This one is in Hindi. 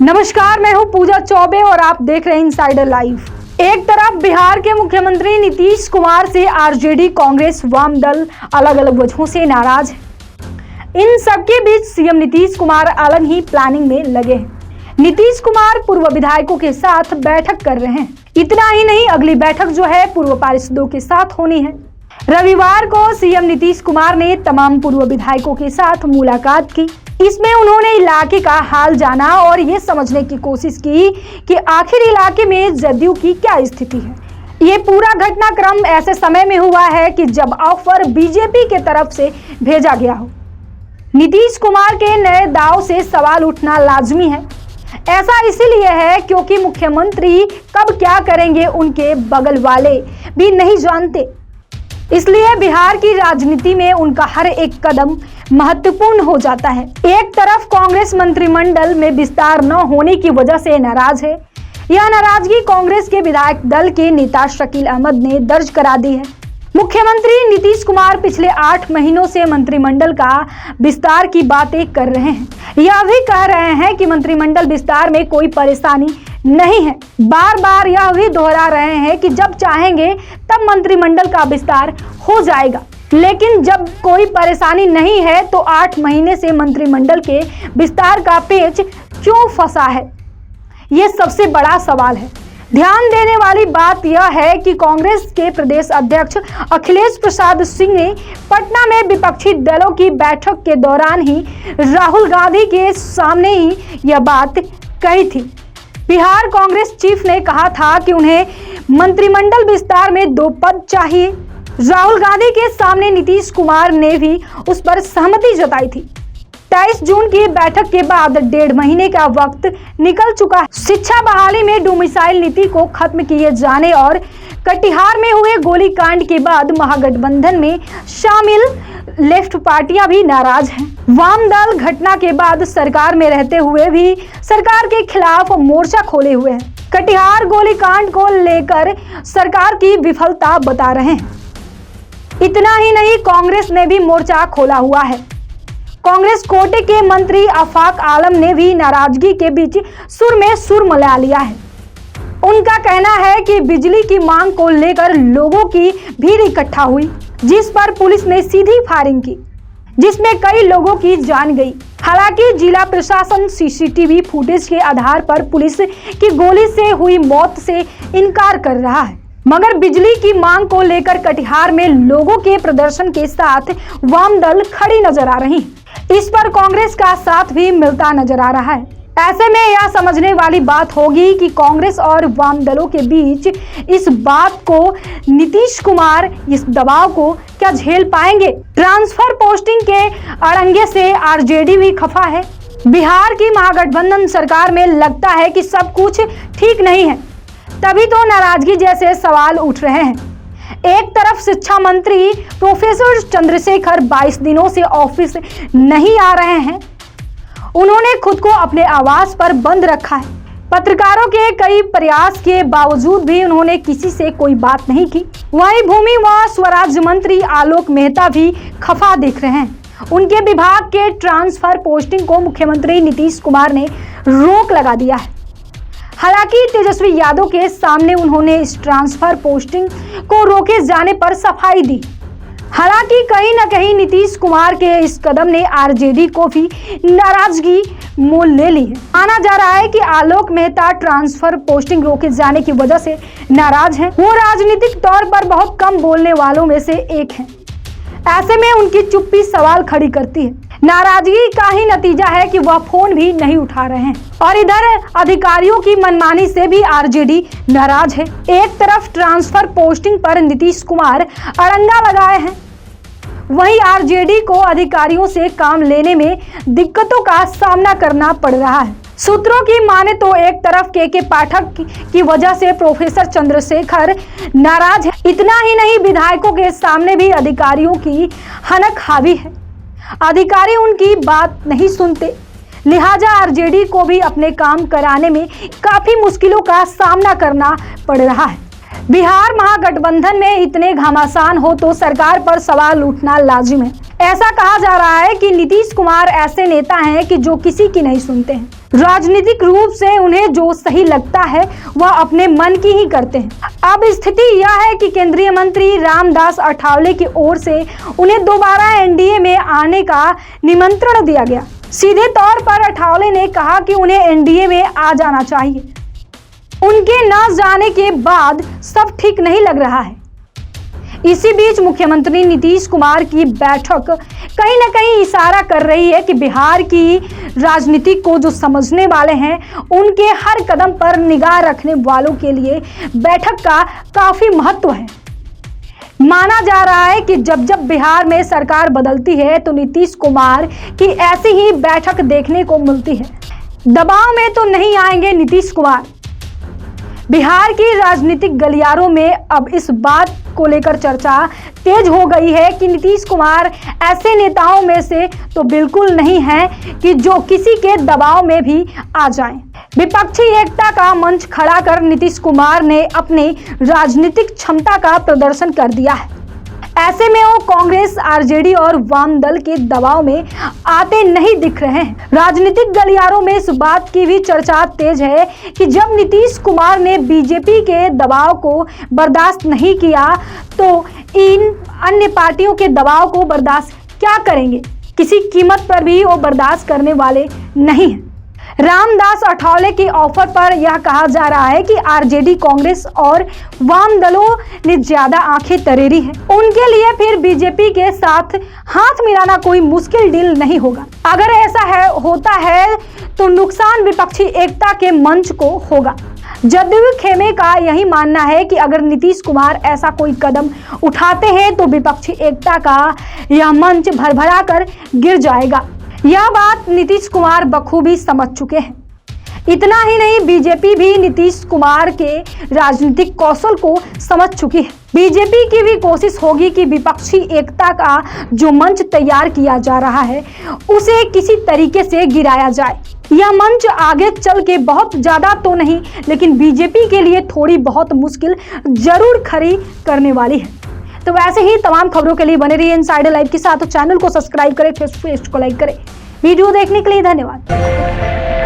नमस्कार, मैं हूं पूजा चौबे और आप देख रहे हैं इनसाइडर लाइव। एक तरफ बिहार के मुख्यमंत्री नीतीश कुमार से आरजेडी, कांग्रेस, वाम दल अलग अलग वजहों से नाराज है। इन सबके बीच सीएम नीतीश कुमार अलग ही प्लानिंग में लगे हैं। नीतीश कुमार पूर्व विधायकों के साथ बैठक कर रहे हैं। इतना ही नहीं, अगली बैठक जो है पूर्व पार्षदों के साथ होनी है। रविवार को सीएम नीतीश कुमार ने तमाम पूर्व विधायकों के साथ मुलाकात की। इसमें उन्होंने इलाके का हाल जाना और ये समझने की कोशिश की कि आखिर इलाके में जदयू की क्या स्थिति है। ये पूरा घटनाक्रम ऐसे समय में हुआ है कि जब ऑफर बीजेपी के तरफ से भेजा गया हो। नीतीश कुमार के नए दांव से सवाल उठना लाजमी है। ऐसा इसीलिए है क्योंकि मुख्यमंत्री कब क्या करेंगे उनके बगल वाले भी नहीं जानते। इसलिए बिहार की राजनीति में उनका हर एक कदम महत्वपूर्ण हो जाता है। एक तरफ कांग्रेस मंत्रिमंडल में विस्तार न होने की वजह से नाराज है। यह नाराजगी कांग्रेस के विधायक दल के नेता शकील अहमद ने दर्ज करा दी है। मुख्यमंत्री नीतीश कुमार पिछले 8 महीनों से मंत्रिमंडल का विस्तार की बातें कर रहे हैं। यह भी कह रहे हैं कि मंत्रिमंडल विस्तार में कोई परेशानी नहीं है। बार बार यह भी दोहरा रहे हैं कि जब चाहेंगे तब मंत्रिमंडल का विस्तार हो जाएगा। लेकिन जब कोई परेशानी नहीं है तो 8 महीने से मंत्रिमंडल के विस्तार का पेच क्यों फंसा है, ये सबसे बड़ा सवाल है। ध्यान देने वाली बात यह है कि कांग्रेस के प्रदेश अध्यक्ष अखिलेश प्रसाद सिंह ने पटना में विपक्षी दलों की बैठक के दौरान ही राहुल गांधी के सामने ही यह बात कही थी। बिहार कांग्रेस चीफ ने कहा था कि उन्हें मंत्रिमंडल विस्तार में 2 पद चाहिए। राहुल गांधी के सामने नीतीश कुमार ने भी उस पर सहमति जताई थी। 23 जून की बैठक के बाद 1.5 महीने का वक्त निकल चुका है। शिक्षा बहाली में डोमिसाइल नीति को खत्म किए जाने और कटिहार में हुए गोलीकांड के बाद महागठबंधन में शामिल लेफ्ट पार्टियां भी नाराज हैं। वाम दल घटना के बाद सरकार में रहते हुए भी सरकार के खिलाफ मोर्चा खोले हुए हैं। कटिहार गोलीकांड को लेकर सरकार की विफलता बता रहे हैं। इतना ही नहीं, कांग्रेस ने भी मोर्चा खोला हुआ है। कांग्रेस कोटे के मंत्री आफाक आलम ने भी नाराजगी के बीच सुर में सुर मिला लिया है। उनका कहना है कि बिजली की मांग को लेकर लोगों की भीड़ इकट्ठा हुई, जिस पर पुलिस ने सीधी फायरिंग की, जिसमें कई लोगों की जान गई। हालांकि जिला प्रशासन सीसीटीवी फुटेज के आधार पर पुलिस की गोली से हुई मौत से इनकार कर रहा है, मगर बिजली की मांग को लेकर कटिहार में लोगों के प्रदर्शन के साथ वाम दल खड़ी नजर आ रही है। इस पर कांग्रेस का साथ भी मिलता नजर आ रहा है। ऐसे में यह समझने वाली बात होगी कि कांग्रेस और वाम दलों के बीच इस बात को नीतीश कुमार इस दबाव को क्या झेल पाएंगे। ट्रांसफर पोस्टिंग के अड़ंगे से आरजेडी भी खफा है। बिहार की महागठबंधन सरकार में लगता है कि सब कुछ ठीक नहीं है, तभी तो नाराजगी जैसे सवाल उठ रहे हैं। एक तरफ शिक्षा मंत्री प्रोफेसर चंद्रशेखर 22 दिनों से ऑफिस नहीं आ रहे हैं। उन्होंने खुद को अपने आवास पर बंद रखा है। पत्रकारों के कई प्रयास के बावजूद भी उन्होंने किसी से कोई बात नहीं की। वहीं भूमि व स्वराज्य मंत्री आलोक मेहता भी खफा दिख रहे हैं। उनके विभाग के ट्रांसफर पोस्टिंग को मुख्यमंत्री नीतीश कुमार ने रोक लगा दिया है। हालांकि तेजस्वी यादव के सामने उन्होंने इस ट्रांसफर पोस्टिंग को रोके जाने पर सफाई दी। हालांकि कहीं न कहीं नीतीश कुमार के इस कदम ने आरजेडी को भी नाराजगी मोल ले ली है। माना जा रहा है कि आलोक मेहता ट्रांसफर पोस्टिंग रोके जाने की वजह से नाराज हैं। वो राजनीतिक तौर पर बहुत कम बोलने वालों में से एक हैं। ऐसे में उनकी चुप्पी सवाल खड़ी करती है। नाराजगी का ही नतीजा है कि वह फोन भी नहीं उठा रहे हैं और इधर अधिकारियों की मनमानी से भी आरजेडी नाराज है। एक तरफ ट्रांसफर पोस्टिंग पर नीतीश कुमार अड़ंगा लगाए हैं, वहीं आरजेडी को अधिकारियों से काम लेने में दिक्कतों का सामना करना पड़ रहा है। सूत्रों की माने तो एक तरफ के पाठक की वजह से प्रोफेसर चंद्रशेखर नाराज है। इतना ही नहीं, विधायकों के सामने भी अधिकारियों की हनक हावी है। अधिकारी उनकी बात नहीं सुनते, लिहाजा आरजेडी को भी अपने काम कराने में काफी मुश्किलों का सामना करना पड़ रहा है। बिहार महागठबंधन में इतने घमासान हो तो सरकार पर सवाल उठना लाजिम है। ऐसा कहा जा रहा है कि नीतीश कुमार ऐसे नेता हैं कि जो किसी की नहीं सुनते हैं। राजनीतिक रूप से उन्हें जो सही लगता है वह अपने मन की ही करते हैं। अब स्थिति यह है कि केंद्रीय मंत्री रामदास अठावले की ओर से उन्हें दोबारा एनडीए में आने का निमंत्रण दिया गया। सीधे तौर पर अठावले ने कहा कि उन्हें एनडीए में आ जाना चाहिए। उनके न जाने के बाद सब ठीक नहीं लग रहा है। इसी बीच मुख्यमंत्री नीतीश कुमार की बैठक कहीं न कहीं इशारा कर रही है कि बिहार की राजनीति को जो समझने वाले हैं उनके हर कदम पर निगाह रखने वालों के लिए बैठक का काफी महत्व है। माना जा रहा है कि जब जब बिहार में सरकार बदलती है तो नीतीश कुमार की ऐसी ही बैठक देखने को मिलती है। दबाव में तो नहीं आएंगे नीतीश कुमार। बिहार की राजनीतिक गलियारों में अब इस बात को लेकर चर्चा तेज हो गई है कि नीतीश कुमार ऐसे नेताओं में से तो बिल्कुल नहीं है कि जो किसी के दबाव में भी आ जाएं। विपक्षी एकता का मंच खड़ा कर नीतीश कुमार ने अपनी राजनीतिक क्षमता का प्रदर्शन कर दिया है। ऐसे में वो कांग्रेस, आरजेडी और वाम दल के दबाव में आते नहीं दिख रहे हैं। राजनीतिक गलियारों में इस बात की भी चर्चा तेज है कि जब नीतीश कुमार ने बीजेपी के दबाव को बर्दाश्त नहीं किया तो इन अन्य पार्टियों के दबाव को बर्दाश्त क्या करेंगे। किसी कीमत पर भी वो बर्दाश्त करने वाले नहीं हैं। रामदास अठावले के ऑफर पर यह कहा जा रहा है कि आरजेडी, कांग्रेस और वाम दलों ने ज्यादा आंखें तरेरी है। उनके लिए फिर बीजेपी के साथ हाथ मिलाना कोई मुश्किल डील नहीं होगा। अगर ऐसा होता है तो नुकसान विपक्षी एकता के मंच को होगा। जदयू खेमे का यही मानना है कि अगर नीतीश कुमार ऐसा कोई कदम उठाते हैं तो विपक्षी एकता का यह मंच भरभरा कर गिर जाएगा। यह बात नीतीश कुमार बखूबी समझ चुके हैं। इतना ही नहीं, बीजेपी भी नीतीश कुमार के राजनीतिक कौशल को समझ चुकी है। बीजेपी की भी कोशिश होगी कि विपक्षी एकता का जो मंच तैयार किया जा रहा है उसे किसी तरीके से गिराया जाए। यह मंच आगे चल के बहुत ज्यादा तो नहीं लेकिन बीजेपी के लिए थोड़ी बहुत मुश्किल जरूर खड़ी करने वाली है। तो वैसे ही तमाम खबरों के लिए बने रहिए इनसाइडर लाइव के साथ। तो चैनल को सब्सक्राइब करें, फेसबुक पेज को लाइक करें। वीडियो देखने के लिए धन्यवाद।